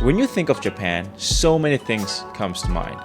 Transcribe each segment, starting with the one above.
When you think of Japan, so many things comes to mind,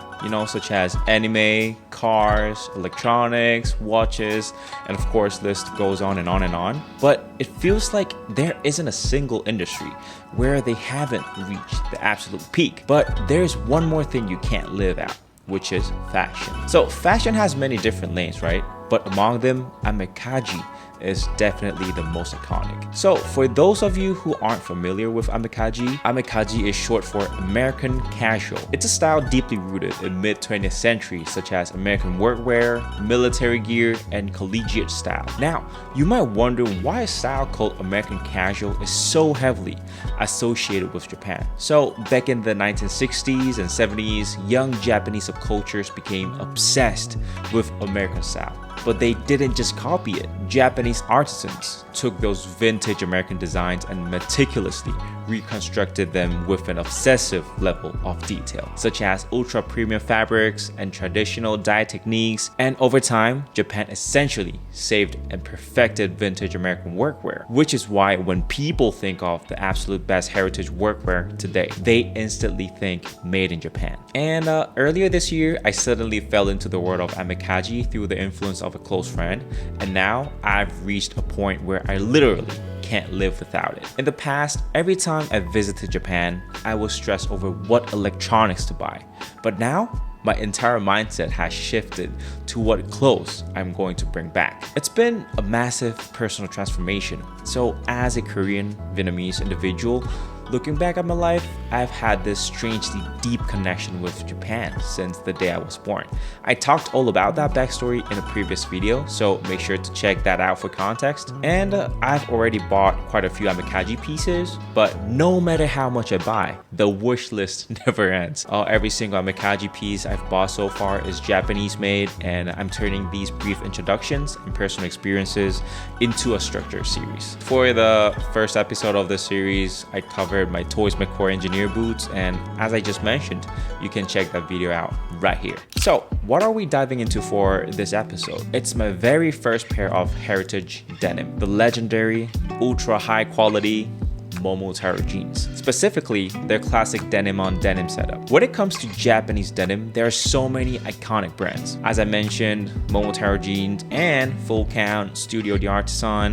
such as anime, cars, electronics, watches, and of course list goes on and on and on. But it feels like there isn't a single industry where they haven't reached the absolute peak. But there's one more thing you can't live out, which is fashion. So fashion has many different lanes, right? But among them, Amekaji is definitely the most iconic. So for those of you who aren't familiar with Amekaji, Amekaji is short for American Casual. It's a style deeply rooted in mid-20th century, such as American workwear, military gear, and collegiate style. Now, you might wonder why a style called American Casual is so heavily associated with Japan. So back in the 1960s and 70s, young Japanese subcultures became obsessed with American style. But they didn't just copy it. Japanese artisans took those vintage American designs and meticulously reconstructed them with an obsessive level of detail, such as ultra premium fabrics and traditional dye techniques. And over time, Japan essentially saved and perfected vintage American workwear, which is why when people think of the absolute best heritage workwear today, they instantly think made in Japan. And earlier this year, I suddenly fell into the world of Amekaji through the influence of a close friend, and now I've reached a point where I literally can't live without it. In the past, every time I visited Japan, I would stress over what electronics to buy. But now, my entire mindset has shifted to what clothes I'm going to bring back. It's been a massive personal transformation. So as a Korean Vietnamese individual, looking back at my life, I've had this strangely deep connection with Japan since the day I was born. I talked all about that backstory in a previous video, so make sure to check that out for context. And I've already bought quite a few Amekaji pieces, but no matter how much I buy, the wish list never ends. Every single Amekaji piece I've bought so far is Japanese made, and I'm turning these brief introductions and personal experiences into a structured series. For the first episode of this series, I covered my Toys McCoy engineer boots, and as I just mentioned, you can check that video out right here. So what are we diving into for this episode? It's my very first pair of heritage denim, the legendary ultra high quality Momotaro jeans, specifically their classic denim on denim setup. When it comes to Japanese denim, there are so many iconic brands. As I mentioned, Momotaro jeans and Full Count, Studio the Artisan,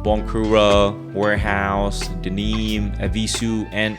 Bonkura, Warehouse, Denim, Evisu, and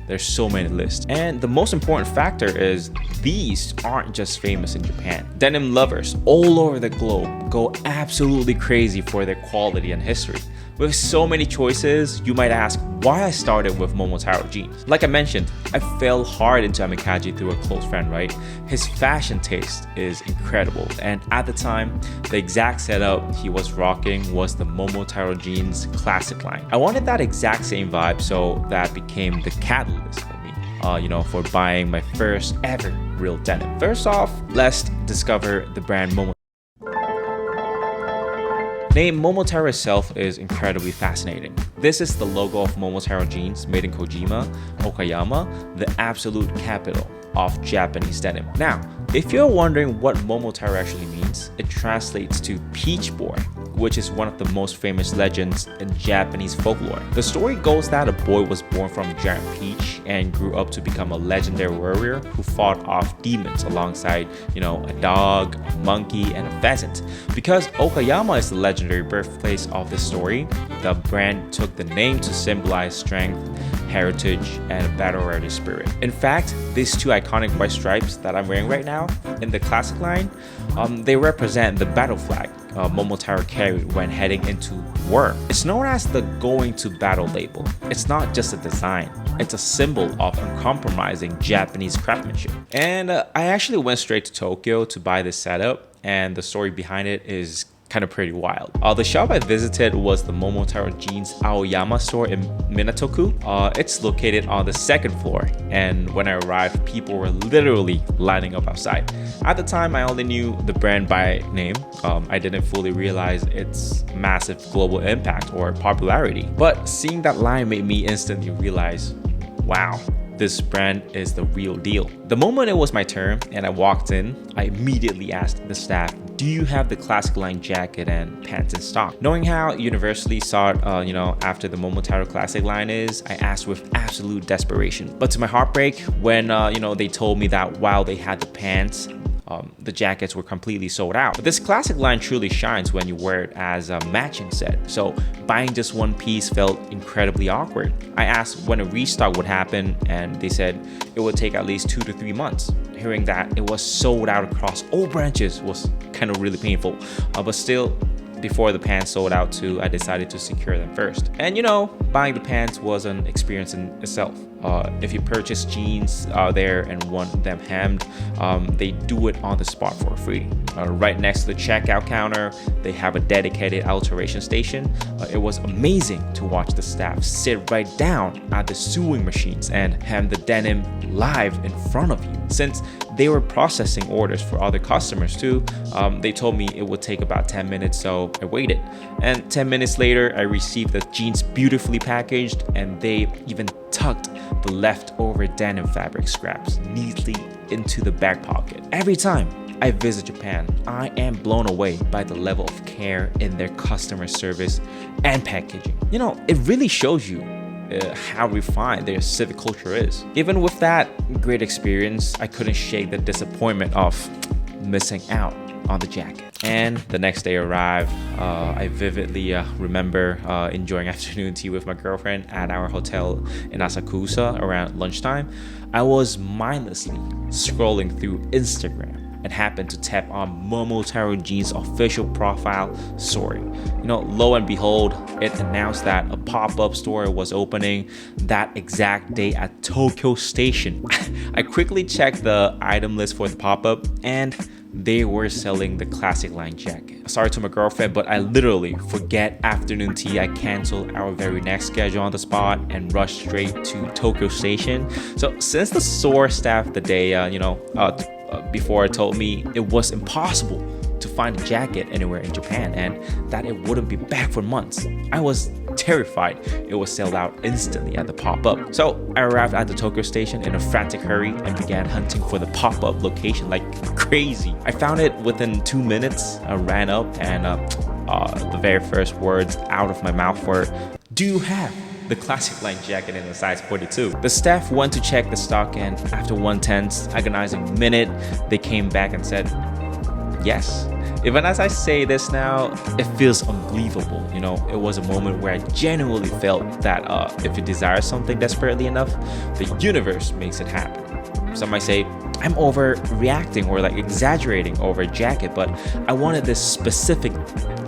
there's so many lists. And the most important factor is these aren't just famous in Japan. Denim lovers all over the globe go absolutely crazy for their quality and history. With so many choices, you might ask why I started with Momotaro jeans. Like I mentioned, I fell hard into Amekaji through a close friend, right? His fashion taste is incredible, and at the time, the exact setup he was rocking was the Momotaro jeans classic line. I wanted that exact same vibe, so that became the catalyst for me, for buying my first ever real denim. First off, let's discover the brand Momotaro. Name Momotaro itself is incredibly fascinating. This is the logo of Momotaro jeans made in Kojima, Okayama, the absolute capital of Japanese denim. Now, if you're wondering what Momotaro actually means, it translates to Peach Boy, which is one of the most famous legends in Japanese folklore. The story goes that a boy was born from a giant peach and grew up to become a legendary warrior who fought off demons alongside, a dog, a monkey, and a pheasant. Because Okayama is the legendary birthplace of this story, the brand took the name to symbolize strength, heritage, and a battle-ready spirit. In fact, these two iconic white stripes that I'm wearing right now in the classic line, they represent the battle flag Momotaro carried when heading into war. It's known as the going to battle label. It's not just a design, it's a symbol of uncompromising Japanese craftsmanship. And I actually went straight to Tokyo to buy this setup, and the story behind it is kind of pretty wild. The shop I visited was the Momotaro Jeans Aoyama store in Minatoku. It's located on the second floor, and when I arrived, people were literally lining up outside. At the time, I only knew the brand by name. I didn't fully realize its massive global impact or popularity. But seeing that line made me instantly realize, wow, this brand is the real deal. The moment it was my turn and I walked in, I immediately asked the staff, do you have the classic line jacket and pants in stock? Knowing how universally sought, after the Momotaro classic line is, I asked with absolute desperation. But to my heartbreak, when, they told me that while they had the pants, the jackets were completely sold out. But this classic line truly shines when you wear it as a matching set. So buying just one piece felt incredibly awkward. I asked when a restock would happen, and they said it would take at least 2 to 3 months. Hearing that it was sold out across all branches was kind of really painful. But still, before the pants sold out too, I decided to secure them first. And buying the pants was an experience in itself. If you purchase jeans there and want them hemmed, they do it on the spot for free. Right next to the checkout counter, they have a dedicated alteration station. It was amazing to watch the staff sit right down at the sewing machines and hem the denim live in front of you. Since they were processing orders for other customers too, they told me it would take about 10 minutes, so I waited. And 10 minutes later, I received the jeans beautifully packaged, and they even tucked the leftover denim fabric scraps neatly into the back pocket. Every time I visit Japan, I am blown away by the level of care in their customer service and packaging. It really shows you how refined their civic culture is. Even with that great experience, I couldn't shake the disappointment of missing out on the jacket. And the next day arrived. I vividly remember enjoying afternoon tea with my girlfriend at our hotel in Asakusa around lunchtime. I was mindlessly scrolling through Instagram and happened to tap on Momotaro Jeans' official profile story. Lo and behold, it announced that a pop-up store was opening that exact day at Tokyo Station. I quickly checked the item list for the pop-up, and they were selling the classic line jacket. Sorry to my girlfriend, but I literally forget afternoon tea. I canceled our very next schedule on the spot and rushed straight to Tokyo Station. So since the store staff the day, before told me it was impossible to find a jacket anywhere in Japan and that it wouldn't be back for months, I was terrified it was sold out instantly at the pop-up. So I arrived at the Tokyo Station in a frantic hurry and began hunting for the pop-up location like crazy. I found it within 2 minutes. I ran up and the very first words out of my mouth were, "Do you have the classic line jacket in a size 42. The staff went to check the stock, and after one tense, agonizing minute, they came back and said, yes. Even as I say this now, it feels unbelievable. It was a moment where I genuinely felt that if you desire something desperately enough, the universe makes it happen. Some might say I'm overreacting or exaggerating over a jacket, but I wanted this specific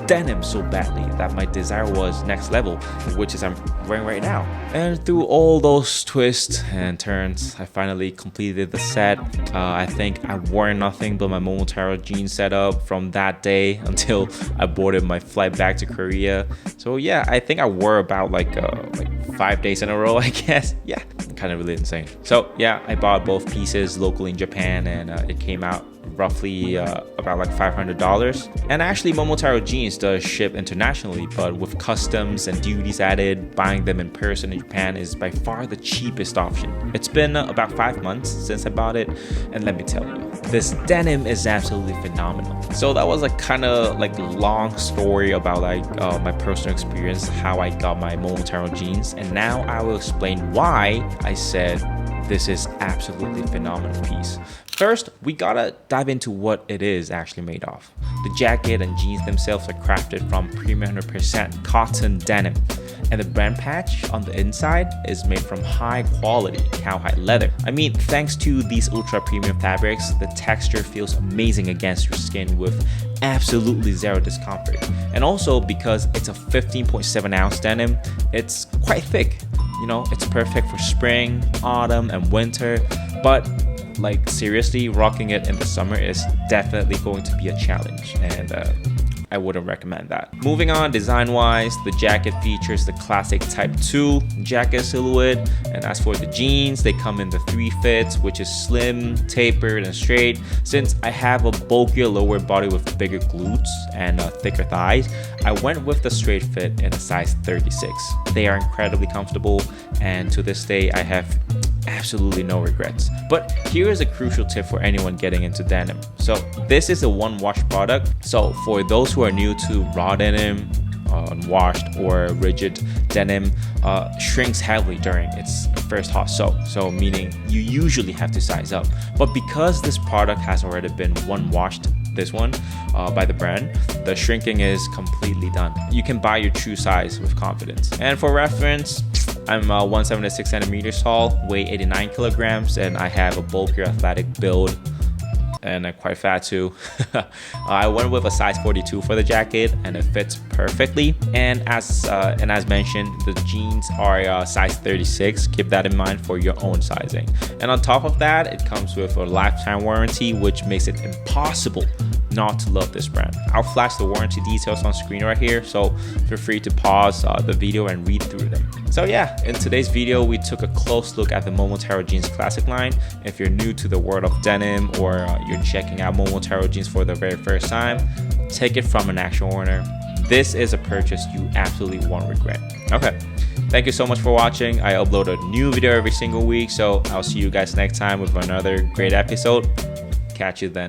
denim so badly that my desire was next level, which is I'm wearing right now. And through all those twists and turns, I finally completed the set. I think I wore nothing but my Momotaro jeans setup from that day until I boarded my flight back to Korea. So yeah, I think I wore about 5 days in a row, I guess. Yeah, kind of really insane. So yeah, I bought both pieces locally in Japan, and it came out roughly about $500. And actually Momotaro jeans does ship internationally, but with customs and duties added, buying them in person in Japan is by far the cheapest option. It's been about 5 months since I bought it, and let me tell you, this denim is absolutely phenomenal. So that was long story about my personal experience, how I got my Momotaro jeans, and now I will explain why I said this is absolutely phenomenal piece. First, we gotta dive into what it is actually made of. The jacket and jeans themselves are crafted from premium 100% cotton denim, and the brand patch on the inside is made from high quality cowhide leather. I mean, thanks to these ultra premium fabrics, the texture feels amazing against your skin with absolutely zero discomfort. And also because it's a 15.7 ounce denim, it's quite thick. It's perfect for spring, autumn, and winter, but seriously, rocking it in the summer is definitely going to be a challenge, and I wouldn't recommend that. Moving on, design-wise, the jacket features the classic Type 2 jacket silhouette, and as for the jeans, they come in the 3 fits, which is slim, tapered, and straight. Since I have a bulkier lower body with bigger glutes and thicker thighs, I went with the straight fit in a size 36. They are incredibly comfortable, and to this day, I have absolutely no regrets. But here is a crucial tip for anyone getting into denim. So this is a one wash product. So for those who are new to raw denim, unwashed or rigid denim, shrinks heavily during its first hot soak, so meaning you usually have to size up. But because this product has already been one washed, this one by the brand, the shrinking is completely done. You can buy your true size with confidence. And for reference, I'm 176 centimeters tall, weigh 89 kilograms, and I have a bulkier athletic build, and I'm quite fat too. I went with a size 42 for the jacket, and it fits perfectly. And as mentioned, the jeans are size 36. Keep that in mind for your own sizing. And on top of that, it comes with a lifetime warranty, which makes it impossible not to love this brand. I'll flash the warranty details on screen right here, so feel free to pause the video and read through them. So yeah, in today's video, we took a close look at the Momotaro jeans classic line. If you're new to the world of denim, or you're checking out Momotaro jeans for the very first time, take it from an actual owner. This is a purchase you absolutely won't regret. Okay, thank you so much for watching. I upload a new video every single week, so I'll see you guys next time with another great episode. Catch you then.